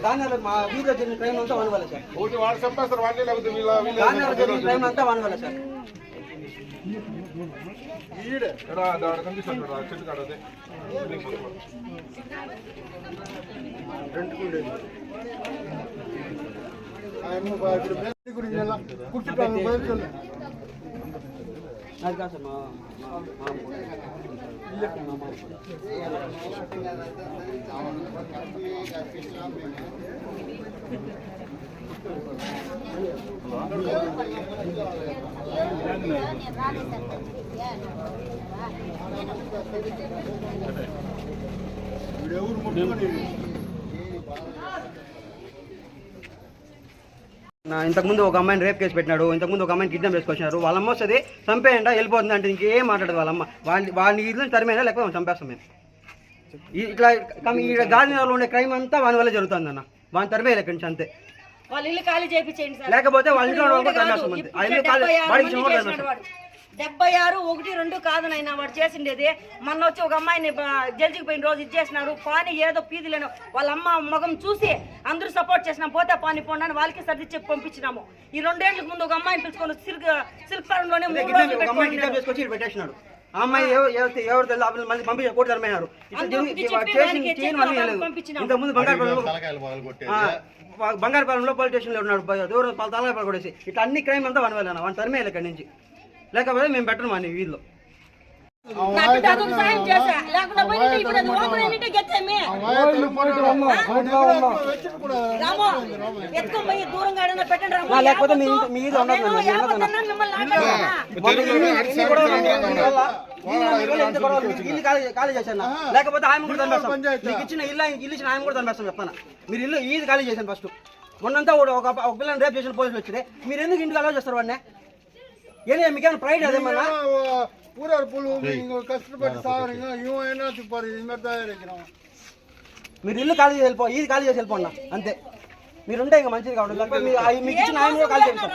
గాంధీ మా వీధిలో జరిగిన క్రైమ్ అంతా వనవల్ల సార్. గాంధీలో జరిగిన క్రైమ్ అంతా వనవల్ల సార్. అది కాదు సార్ ఇంతకుముందు ఒక అమ్మాయిని రేప్ కేసు పెట్టినాడు, ఇంతకుముందు ఒక అమ్మాయిని కిడ్నాప్ చేసుకొచ్చినారు. వాళ్ళమ్మ వస్తుంది చంపేయండి వెళ్ళిపోతుంది అంటే ఇంకేం మాట్లాడదు వాళ్ళమ్మ. వాళ్ళని ఇల్లు తరిమేనా లేకపోతే చంపేస్తాం మేము. ఇట్లా గాంధీనగర్లో ఉండే క్రైమ్ అంతా వాని వల్ల జరుగుతుంది అన్న. వాని తరిమేయాలి ఇక్కడి నుంచి అంతే. లేకపోతే వాళ్ళ ఇంట్లో వాళ్ళకి తరిమేస్తాం అంతే. వాడికి 76-1-2 కాదనైనా వాడు చేసిండేది. మొన్న వచ్చి ఒక అమ్మాయిని జడ్జికి పోయిన రోజు ఇచ్చేసినారు. పాని ఏదో పీదిలేను వాళ్ళ అమ్మ మొగం చూసి అందరూ సపోర్ట్ చేసినాం. పోతే పాని పోండి వాళ్ళకి సర్ది చెప్పి పంపించినాము. ఈ 2 ఏళ్లకు ముందు ఒక అమ్మాయిని పిలుచుకొని సిల్క్ ఫారంలోనే పెట్టేసినాడు. ఆ అమ్మాయి ఎవరు మళ్ళీ పంపించారు, కోర్టు తరమైనారు. ఇంతకుముందు బంగారుపాలెంలో పోలీస్ స్టేషన్లో ఉన్నాడు, తలగా కొట్టేసి. ఇట్లా అన్ని క్రైమ్ అంతా వన్ వెళ్ళాను వాడిని తరిమేయాలి ఇక్కడి నుంచి. లేకపోతే మేము పెట్టను మా వీధిలో. లేకపోతే మీద ఖాళీ చేశాను. లేకపోతే ఆయన కూడా తనిపేస్తాం. మీకు ఇచ్చిన ఇల్లు ఇచ్చిన ఆయన కూడా తనిపేస్తాం చెప్తాను. మీరు ఇల్లు ఈది ఖాళీ చేశాను ఫస్ట్. మొన్నంతా ఒక పిల్లని రేపు చేసిన పోలీసులు వచ్చింది. మీరు ఎందుకు ఇంటికి అలౌ చేస్తారు వాడిని? ఏం మీకేమైనా ప్రైడ్ అదేమన్నా? మీరు ఇల్లు ఖాళీ చేసి వెళ్ళిపో, ఇది ఖాళీ చేసి వెళ్ళిపోండి అంతే. మీరుంటే ఇంకా మంచిది కావడం. మీకు ఇచ్చిన ఆయన కూడా ఖాళీ చేస్తాం.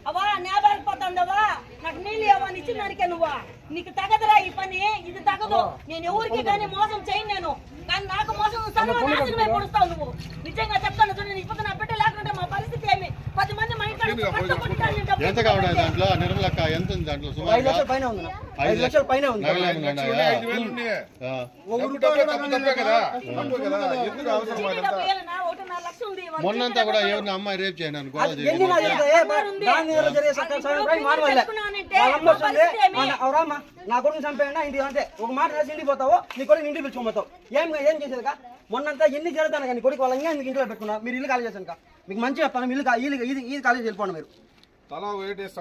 అవా నేబారిపోతాండవా నాకు నీళ్ళు ఇవ్వని ఇచ్చిన దానికే నువ్వా? నీకు తగదురా ఈ పని, ఇది తగదు. నేను ఎవరికి కానీ మోసం చేయను నేను. కానీ నాకు మోసం సర్వనాశనమే పొడుస్తావు నువ్వు. నిజంగా చెప్తాను చూడండి. ఇప్పుడు నా బిడ్డ లేకుంటే మా పరిస్థితి ఏమి? 10 మంది మా ఇంట్లో 5 లక్షల పైన ఉంది. 5 లక్షల పైన ఉంది. మొన్నంతా కూడా ఎవరిని అమ్మాయి రేపు చేయను నా కొడుకు చంపేయండి ఇంటికి అంతే. ఒక మాట రాసి ఇంటికి పోతావు, నీ కొడుకు ఇంటికి పిలుచుకోపోతావు. ఏం చేసేది కా? మొన్నంతా ఎన్ని జరుగుతాను కానీ కొడుకు వాళ్ళ ఇంకా ఇంట్లో పెట్టుకున్నా. మీరు ఇల్లు ఖాళీ చేశాను కా? మీకు మంచిగా చెప్తాను. ఇల్లు ఇది ఖాళీ వెళ్ళిపోండి.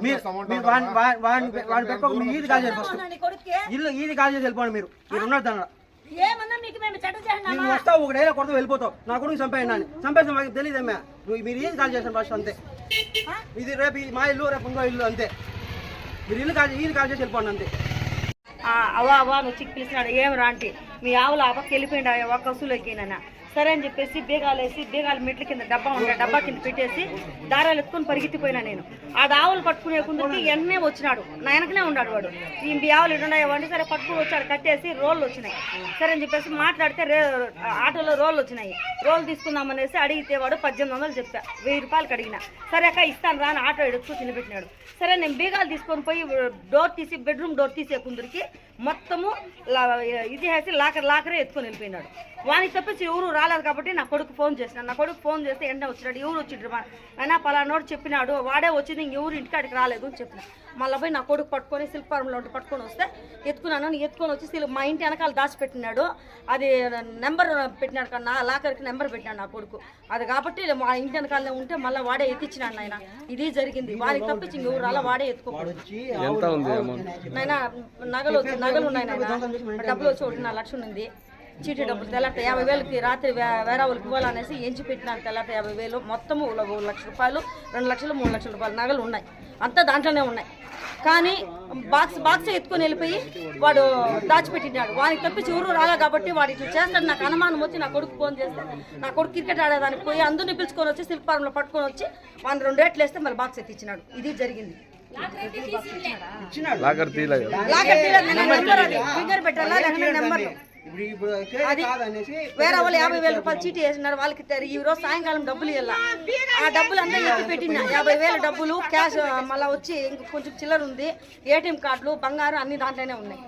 మీరు ఇది ఖాళీ చేసి ఇల్లు ఇది ఖాళీ చేసి వెళ్ళిపోండి. మీరు ఉన్నారు దాని వస్తావు ఒక డైలా కొడతా వెళ్ళిపోతావు. నా కొడుకు చంపేయండి అని చంపేస్తాం. మాకు తెలియదేమే. మీరు ఏది ఖాళీ చేశాను ఫస్ట్ అంతే. ఇది రేపు మా ఇల్లు, రేపు ఇంకో ఇల్లు అంతే. మీరు ఇల్లు ఖాళీ చేసి వెళ్ళిపోండి అంతే. అవా నువ్వు చిక్కి పిలిచినాడు ఏం రాంటి మీ ఆవులు ఆ పక్క వెళ్ళిపోయింది ఒక్క వసూలు ఎక్కినా సరే అని చెప్పేసి బేగాలు మెట్ల కింద డబ్బా ఉంటే డబ్బా కింద పెట్టేసి దారాలు ఎత్తుకొని పరిగెత్తిపోయినా నేను. ఆ ఆవులు పట్టుకునే కుందరికి వెంటనే వచ్చినాడు. నా వెనకనే ఉన్నాడు వాడు. ఈ ఆవులు ఎటున్నాయంటే సరే పట్టుకుని వచ్చాడు. కట్టేసి రోళ్ళు వచ్చినాయి. సరే అని చెప్పేసి మాట్లాడితే ఆటోలో రోళ్ళు వచ్చినాయి. రోళ్ళు తీసుకుందామనేసి అడిగితే వాడు 1800 చెప్పా. 1000 రూపాయలకి అడిగిన. సరే అక్క ఇస్తాను రాని ఆటో ఎడుతూ తినిపెట్టినాడు. సరే నేను బీగాలు తీసుకొని పోయి బెడ్రూమ్ డోర్ తీసే కుందరికి మొత్తము ఇది వేసి లాకరే ఎత్తుకొని వెళ్ళిపోయినాడు. వానికి తప్పించి ఎవరు రాలేదు కాబట్టి నా కొడుకు ఫోన్ చేసినాడు. నా కొడుకు ఫోన్ చేస్తే వెంటనే వచ్చినాడు. ఎవరు వచ్చిండ్రు అయినా పలానోడు చెప్పినాడు వాడే వచ్చింది ఇంకెవరు ఇంటికాడికి రాలేదు అని చెప్పిన. మళ్ళీ పోయి నా కొడుకు పట్టుకొని సిల్క్ ఫారంలో పట్టుకొని వస్తే ఎత్తుకున్నాను. ఎత్తుకొని వచ్చి మా ఇంటి వెనకాల దాచిపెట్టినాడు. అది నెంబర్ పెట్టినాడు కన్నా లాకర్కి నెంబర్ పెట్టినాడు నా కొడుకు. అది కాబట్టి మా ఇంటి వెనకాలనే ఉంటే మళ్ళీ వాడే ఎత్తిచ్చినాడు నాయన. ఇది జరిగింది. వారికి తప్పించి ఇంకెవరు రాలా వాడే ఎత్తుకోకూడదు. నాయన నగలు ఉన్నాయి నాయన. డబ్బులు వచ్చి 1.5 లక్షలు ఉంది. చీటీ డబ్బులు తెల్లారితే 50,000కి రాత్రి వేరే వాళ్ళకి ఇవ్వాలనేసి ఎంచి పెట్టినాను. తెల్లారితే 50,000 మొత్తము 1 లక్ష రూపాయలు 2 లక్షలు 3 లక్షల రూపాయలు నగలు ఉన్నాయి. అంతా దాంట్లోనే ఉన్నాయి. కానీ బాక్స్ ఎత్తుకొని వెళ్ళిపోయి వాడు దాచిపెట్టినాడు. వానికి తప్పించి ఎవరు రాలే కాబట్టి వాడు ఇట్లా చేస్తాడు. నాకు అనుమానం వచ్చి నా కొడుకు ఫోన్ చేస్తే నా కొడుకు క్రికెట్ ఆడేదానికి పోయి అందరిని పిలుచుకొని వచ్చి సిల్క్ ఫారంలో పట్టుకొని వచ్చి వాడిని 2 రేట్లు వేస్తే మళ్ళీ బాక్స్ ఎత్తిచ్చినాడు. ఇది జరిగింది. ఫింగర్ పెట్టాలా నెంబర్ ఇప్పుడు అది కాదనేసి వేరే వాళ్ళు 50,000 రూపాయలు చీటీ వేసినారు, వాళ్ళకి ఇస్తారు. ఈ రోజు సాయంకాలం డబ్బులు ఇవ్వాల, ఆ డబ్బులు అంతా ఎత్తి పెట్టిన 50,000 డబ్బులు క్యాష్, మళ్ళీ వచ్చి ఇంక కొంచెం చిల్లర ఉంది, ఏటీఎం కార్డులు, బంగారం అన్ని దాంట్లోనే ఉన్నాయి.